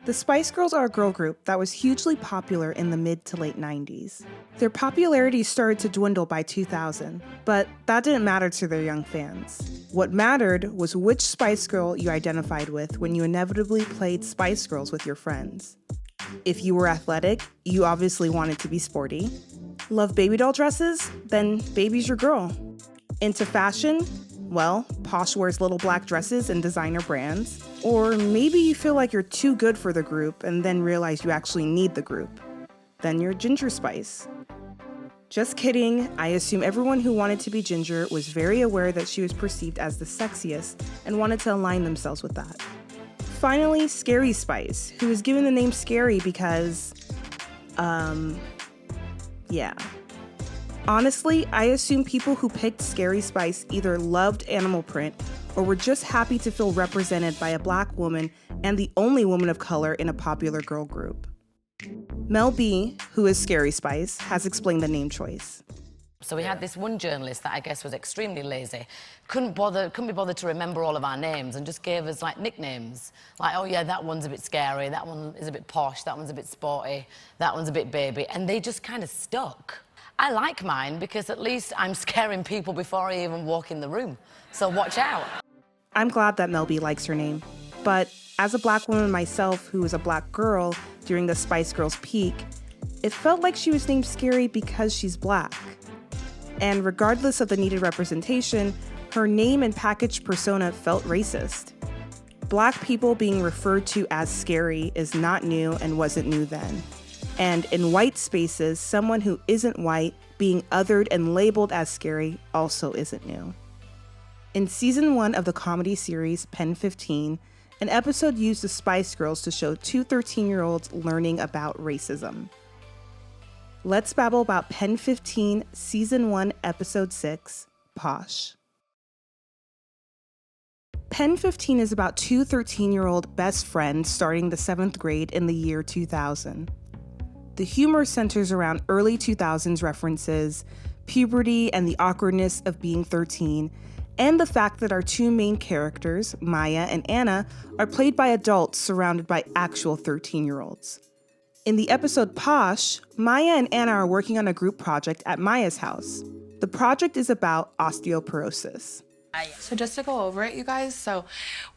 The Spice Girls are a girl group that was hugely popular in the mid to late 90s. Their popularity started to dwindle by 2000, but that didn't matter to their young fans. What mattered was which Spice Girl you identified with when you inevitably played Spice Girls with your friends. If you were athletic, you obviously wanted to be sporty. Love baby doll dresses? Then baby's your girl. Into fashion? Well, Posh wears little black dresses and designer brands. Or maybe you feel like you're too good for the group and then realize you actually need the group. Then you're Ginger Spice. Just kidding, I assume everyone who wanted to be Ginger was very aware that she was perceived as the sexiest and wanted to align themselves with that. Finally, Scary Spice, who was given the name Scary because, yeah. Honestly, I assume people who picked Scary Spice either loved animal print or were just happy to feel represented by a black woman and the only woman of color in a popular girl group. Mel B, who is Scary Spice, has explained the name choice. So we had this one journalist that I guess was extremely lazy, couldn't be bothered to remember all of our names and just gave us like nicknames. Like, oh yeah, that one's a bit scary, that one is a bit posh, that one's a bit sporty, that one's a bit baby, and they just kind of stuck. I like mine because at least I'm scaring people before I even walk in the room, so watch out. I'm glad that Mel B likes her name, but as a black woman myself who was a black girl during the Spice Girls peak, it felt like she was named Scary because she's black. And regardless of the needed representation, her name and packaged persona felt racist. Black people being referred to as scary is not new and wasn't new then. And in white spaces, someone who isn't white being othered and labeled as scary also isn't new. In season 1 of the comedy series Pen15, an episode used the Spice Girls to show two 13-year-olds learning about racism. Let's babble about Pen15 season 1 episode 6, Posh. Pen15 is about two 13-year-old best friends starting the 7th grade in the year 2000. The humor centers around early 2000s references, puberty and the awkwardness of being 13, and the fact that our two main characters, Maya and Anna, are played by adults surrounded by actual 13-year-olds. In the episode Posh, Maya and Anna are working on a group project at Maya's house. The project is about osteoporosis. So just to go over it, you guys, so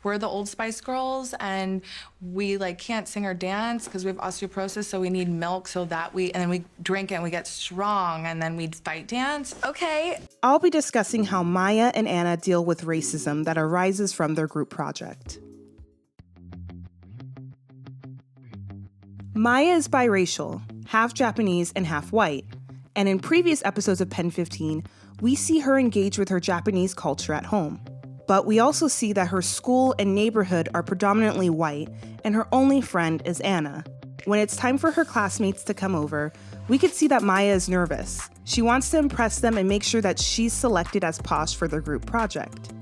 we're the old Spice Girls and we can't sing or dance because we have osteoporosis, so we need milk so that and then we drink it and we get strong and then we'd fight dance. Okay. I'll be discussing how Maya and Anna deal with racism that arises from their group project. Maya is biracial, half Japanese and half white, and in previous episodes of Pen15, we see her engage with her Japanese culture at home. But we also see that her school and neighborhood are predominantly white, and her only friend is Anna. When it's time for her classmates to come over, we could see that Maya is nervous. She wants to impress them and make sure that she's selected as Posh for their group project.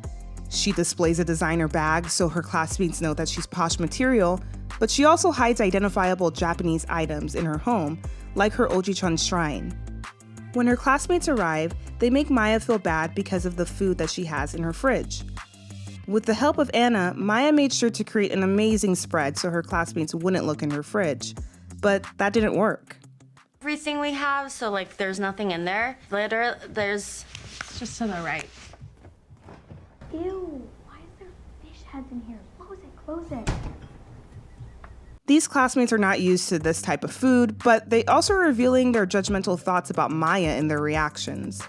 She displays a designer bag so her classmates know that she's Posh material, but she also hides identifiable Japanese items in her home, like her Oji-chan shrine. When her classmates arrive, they make Maya feel bad because of the food that she has in her fridge. With the help of Anna, Maya made sure to create an amazing spread so her classmates wouldn't look in her fridge. But that didn't work. Everything we have, so there's nothing in there. Later, there's... It's just to the right. Ew, why is there fish heads in here? Close it. These classmates are not used to this type of food, but they also are revealing their judgmental thoughts about Maya in their reactions.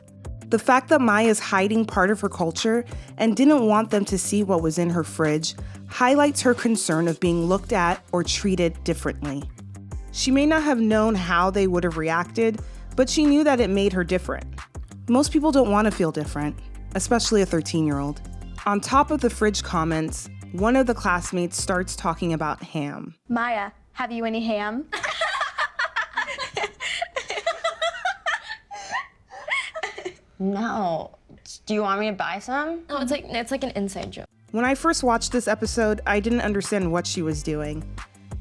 The fact that Maya is hiding part of her culture and didn't want them to see what was in her fridge highlights her concern of being looked at or treated differently. She may not have known how they would have reacted, but she knew that it made her different. Most people don't want to feel different, especially a 13-year-old. On top of the fridge comments, one of the classmates starts talking about ham. Maya, have you any ham? No. Do you want me to buy some? No, it's like an inside joke. When I first watched this episode, I didn't understand what she was doing.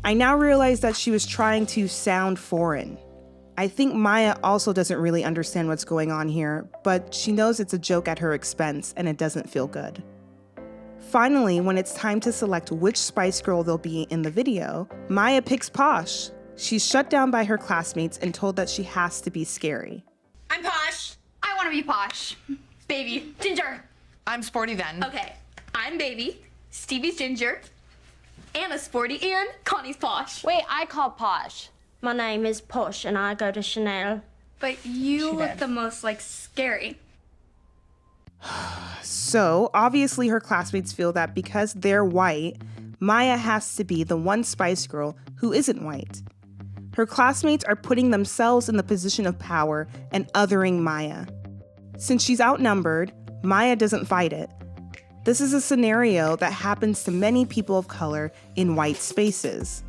I now realize that she was trying to sound foreign. I think Maya also doesn't really understand what's going on here, but she knows it's a joke at her expense and it doesn't feel good. Finally, when it's time to select which Spice Girl they'll be in the video, Maya picks Posh. She's shut down by her classmates and told that she has to be scary. I'm Posh. I want to be Posh. Baby. Ginger. I'm Sporty then. Okay. I'm Baby. Stevie's Ginger. Anna's Sporty. And Connie's Posh. Wait, I call Posh. My name is Posh and I go to Chanel. But you look the most, like, scary. So, obviously her classmates feel that because they're white, Maya has to be the one Spice Girl who isn't white. Her classmates are putting themselves in the position of power and othering Maya. Since she's outnumbered, Maya doesn't fight it. This is a scenario that happens to many people of color in white spaces.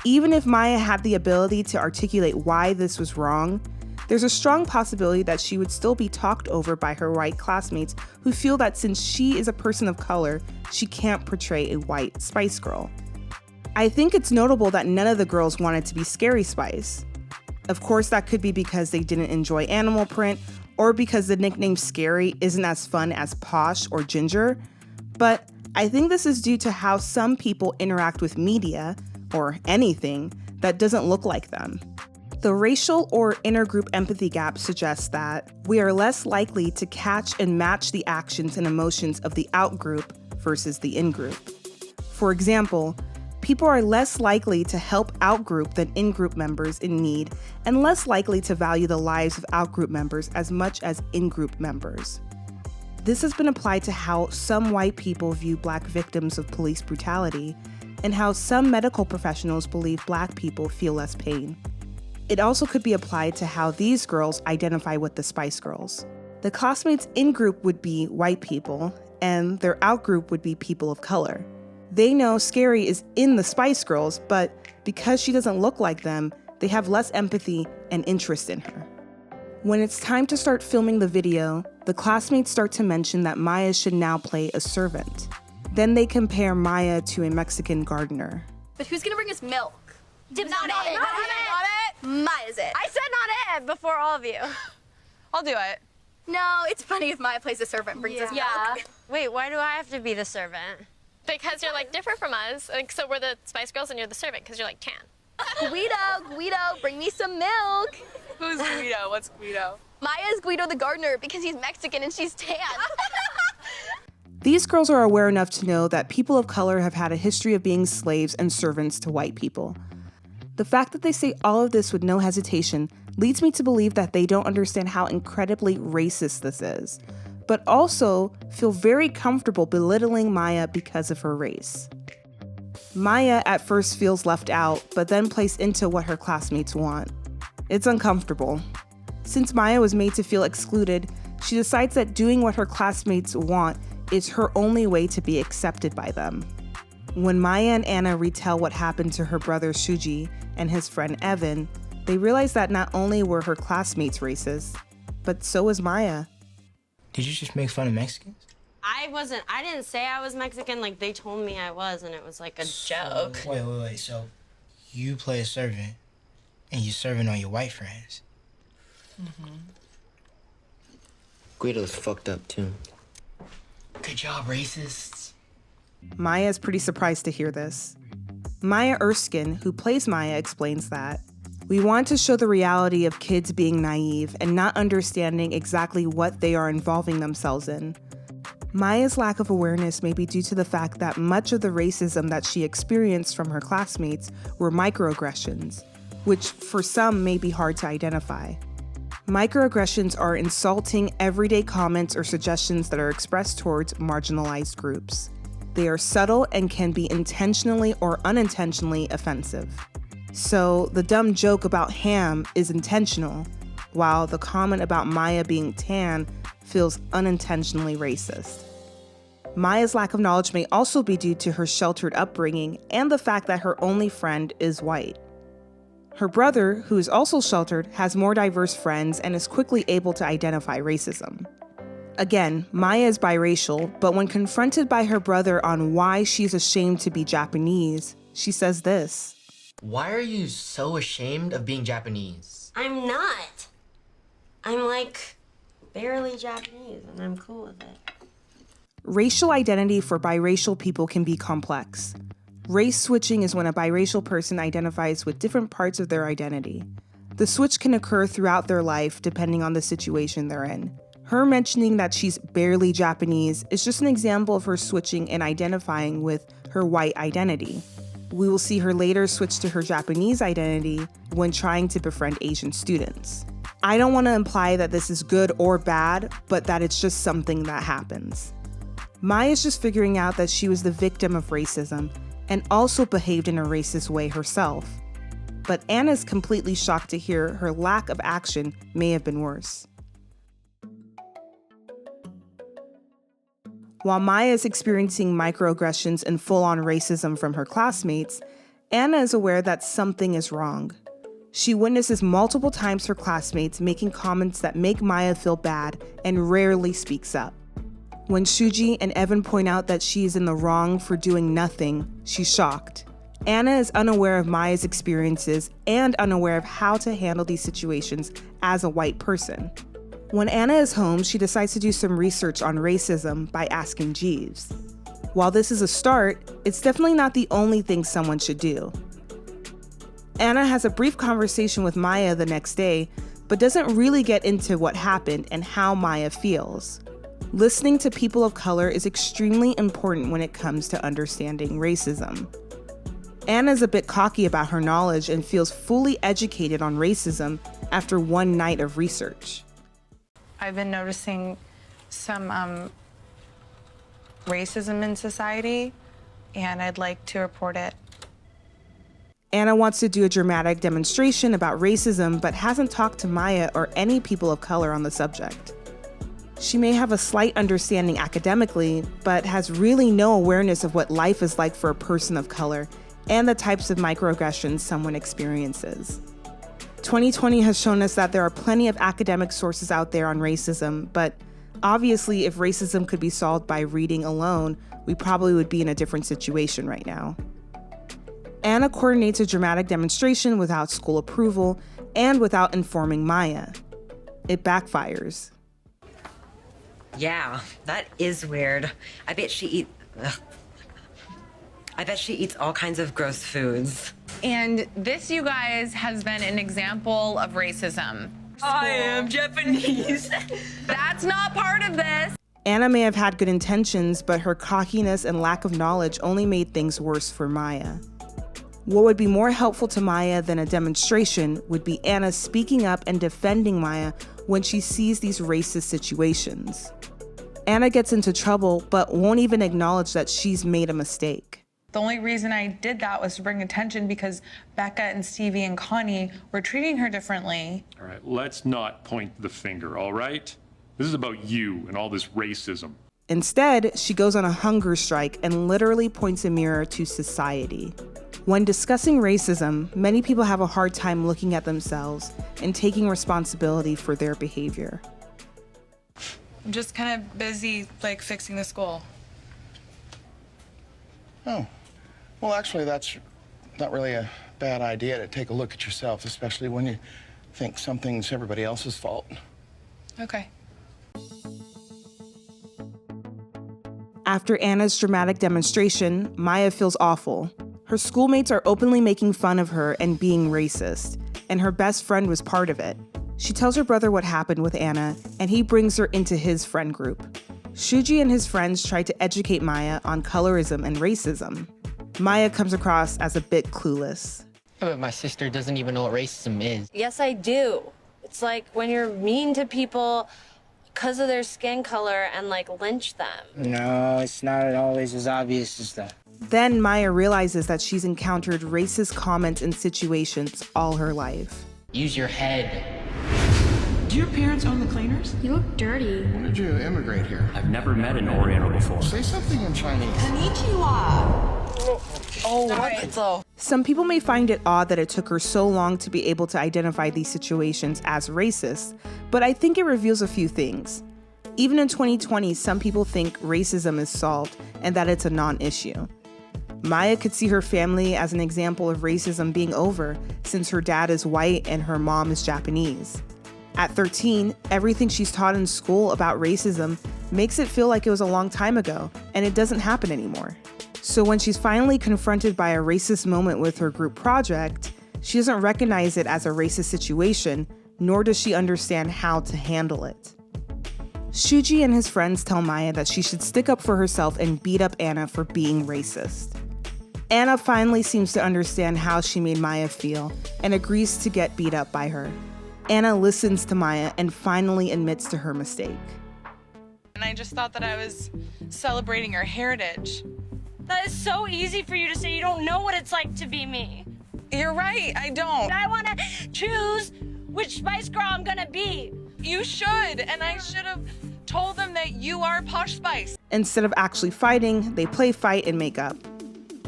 Even if Maya had the ability to articulate why this was wrong, there's a strong possibility that she would still be talked over by her white classmates who feel that since she is a person of color, she can't portray a white Spice Girl. I think it's notable that none of the girls wanted to be Scary Spice. Of course, that could be because they didn't enjoy animal print or because the nickname Scary isn't as fun as Posh or Ginger, but I think this is due to how some people interact with media, or anything, that doesn't look like them. The racial or intergroup empathy gap suggests that we are less likely to catch and match the actions and emotions of the out-group versus the in-group. For example, people are less likely to help out-group than in-group members in need, and less likely to value the lives of out-group members as much as in-group members. This has been applied to how some white people view Black victims of police brutality, and how some medical professionals believe Black people feel less pain. It also could be applied to how these girls identify with the Spice Girls. The classmates in-group would be white people, and their out-group would be people of color. They know Scary is in the Spice Girls, but because she doesn't look like them, they have less empathy and interest in her. When it's time to start filming the video, the classmates start to mention that Maya should now play a servant. Then they compare Maya to a Mexican gardener. But who's gonna bring us milk? Dibs on it. Not it. Maya's it. I said not it before all of you. I'll do it. No, it's funny if Maya plays a servant and brings us milk. Wait, why do I have to be the servant? Because you're like different from us. Like, so we're the Spice Girls and you're the servant because you're like tan. Guido, bring me some milk. Who's Guido? What's Guido? Maya's Guido the gardener because he's Mexican and she's tan. These girls are aware enough to know that people of color have had a history of being slaves and servants to white people. The fact that they say all of this with no hesitation leads me to believe that they don't understand how incredibly racist this is, but also feel very comfortable belittling Maya because of her race. Maya at first feels left out, but then placed into what her classmates want. It's uncomfortable. Since Maya was made to feel excluded, she decides that doing what her classmates want is her only way to be accepted by them. When Maya and Anna retell what happened to her brother Shuji and his friend Evan, they realize that not only were her classmates racist, but so was Maya. Did you just make fun of Mexicans? I didn't say I was Mexican, like they told me I was and it was like a joke. Wait, so you play a servant and you're serving on your white friends? Mm-hmm. Guido's fucked up too. Good job, racists. Maya is pretty surprised to hear this. Maya Erskine, who plays Maya, explains that we want to show the reality of kids being naive and not understanding exactly what they are involving themselves in. Maya's lack of awareness may be due to the fact that much of the racism that she experienced from her classmates were microaggressions, which for some may be hard to identify. Microaggressions are insulting, everyday comments or suggestions that are expressed towards marginalized groups. They are subtle and can be intentionally or unintentionally offensive. So the dumb joke about ham is intentional, while the comment about Maya being tan feels unintentionally racist. Maya's lack of knowledge may also be due to her sheltered upbringing and the fact that her only friend is white. Her brother, who is also sheltered, has more diverse friends and is quickly able to identify racism. Again, Maya is biracial, but when confronted by her brother on why she's ashamed to be Japanese, she says this. Why are you so ashamed of being Japanese? I'm not. I'm like barely Japanese and I'm cool with it. Racial identity for biracial people can be complex. Race switching is when a biracial person identifies with different parts of their identity. The switch can occur throughout their life depending on the situation they're in. Her mentioning that she's barely Japanese is just an example of her switching and identifying with her white identity. We will see her later switch to her Japanese identity when trying to befriend Asian students. I don't want to imply that this is good or bad, but that it's just something that happens. Maya's just figuring out that she was the victim of racism and also behaved in a racist way herself. But Anna's completely shocked to hear her lack of action may have been worse. While Maya is experiencing microaggressions and full-on racism from her classmates, Anna is aware that something is wrong. She witnesses multiple times her classmates making comments that make Maya feel bad and rarely speaks up. When Shuji and Evan point out that she is in the wrong for doing nothing, she's shocked. Anna is unaware of Maya's experiences and unaware of how to handle these situations as a white person. When Anna is home, she decides to do some research on racism by asking Jeeves. While this is a start, it's definitely not the only thing someone should do. Anna has a brief conversation with Maya the next day, but doesn't really get into what happened and how Maya feels. Listening to people of color is extremely important when it comes to understanding racism. Anna's a bit cocky about her knowledge and feels fully educated on racism after one night of research. I've been noticing some racism in society, and I'd like to report it. Anna wants to do a dramatic demonstration about racism, but hasn't talked to Maya or any people of color on the subject. She may have a slight understanding academically, but has really no awareness of what life is like for a person of color and the types of microaggressions someone experiences. 2020 has shown us that there are plenty of academic sources out there on racism, but obviously if racism could be solved by reading alone, we probably would be in a different situation right now. Anna coordinates a dramatic demonstration without school approval and without informing Maya. It backfires. Yeah, that is weird. I bet she eats all kinds of gross foods. And this, you guys, has been an example of racism. I am Japanese. That's not part of this. Anna may have had good intentions, but her cockiness and lack of knowledge only made things worse for Maya. What would be more helpful to Maya than a demonstration would be Anna speaking up and defending Maya when she sees these racist situations. Anna gets into trouble, but won't even acknowledge that she's made a mistake. The only reason I did that was to bring attention because Becca and Stevie and Connie were treating her differently. All right, let's not point the finger, all right? This is about you and all this racism. Instead, she goes on a hunger strike and literally points a mirror to society. When discussing racism, many people have a hard time looking at themselves and taking responsibility for their behavior. I'm just kind of busy, fixing the school. Oh, well, actually, that's not really a bad idea to take a look at yourself, especially when you think something's everybody else's fault. Okay. After Anna's dramatic demonstration, Maya feels awful. Her schoolmates are openly making fun of her and being racist, and her best friend was part of it. She tells her brother what happened with Anna, and he brings her into his friend group. Shuji and his friends try to educate Maya on colorism and racism. Maya comes across as a bit clueless. But my sister doesn't even know what racism is. Yes, I do. It's like when you're mean to people because of their skin color and lynch them. No, it's not always as obvious as that. Then Maya realizes that she's encountered racist comments and situations all her life. Use your head. Do your parents own the cleaners? You look dirty. When did you immigrate here? I've never met an Oriental before. Say something in Chinese. Konnichiwa. Some people may find it odd that it took her so long to be able to identify these situations as racist, but I think it reveals a few things. Even in 2020, some people think racism is solved and that it's a non-issue. Maya could see her family as an example of racism being over since her dad is white and her mom is Japanese. At 13, everything she's taught in school about racism makes it feel like it was a long time ago and it doesn't happen anymore. So when she's finally confronted by a racist moment with her group project, she doesn't recognize it as a racist situation, nor does she understand how to handle it. Shuji and his friends tell Maya that she should stick up for herself and beat up Anna for being racist. Anna finally seems to understand how she made Maya feel and agrees to get beat up by her. Anna listens to Maya and finally admits to her mistake. And I just thought that I was celebrating your heritage. That is so easy for you to say. You don't know what it's like to be me. You're right, I don't. I want to choose which Spice Girl I'm gonna be. You should, and I should have told them that you are Posh Spice. Instead of actually fighting, they play fight and make up.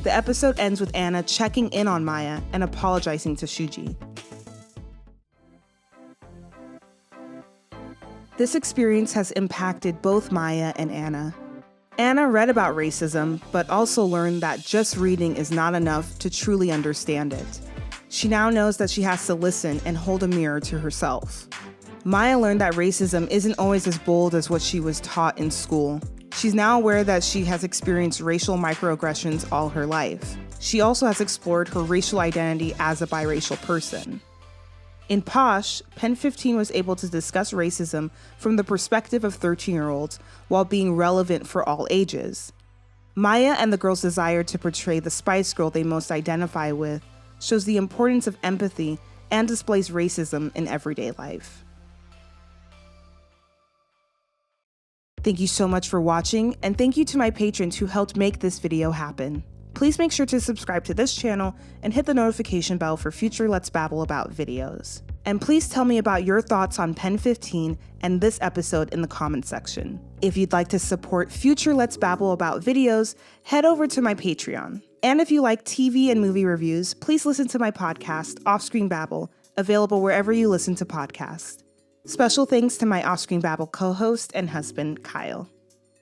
The episode ends with Anna checking in on Maya and apologizing to Shuji. This experience has impacted both Maya and Anna. Anna read about racism, but also learned that just reading is not enough to truly understand it. She now knows that she has to listen and hold a mirror to herself. Maya learned that racism isn't always as bold as what she was taught in school. She's now aware that she has experienced racial microaggressions all her life. She also has explored her racial identity as a biracial person. In Posh, Pen15 was able to discuss racism from the perspective of 13-year-olds while being relevant for all ages. Maya and the girls' desire to portray the Spice Girl they most identify with shows the importance of empathy and displays racism in everyday life. Thank you so much for watching, and thank you to my patrons who helped make this video happen. Please make sure to subscribe to this channel and hit the notification bell for future Let's Babble About videos. And please tell me about your thoughts on Pen15 and this episode in the comments section. If you'd like to support future Let's Babble About videos, head over to my Patreon. And if you like TV and movie reviews, please listen to my podcast, Offscreen Babble, available wherever you listen to podcasts. Special thanks to my Offscreen Babble co-host and husband, Kyle.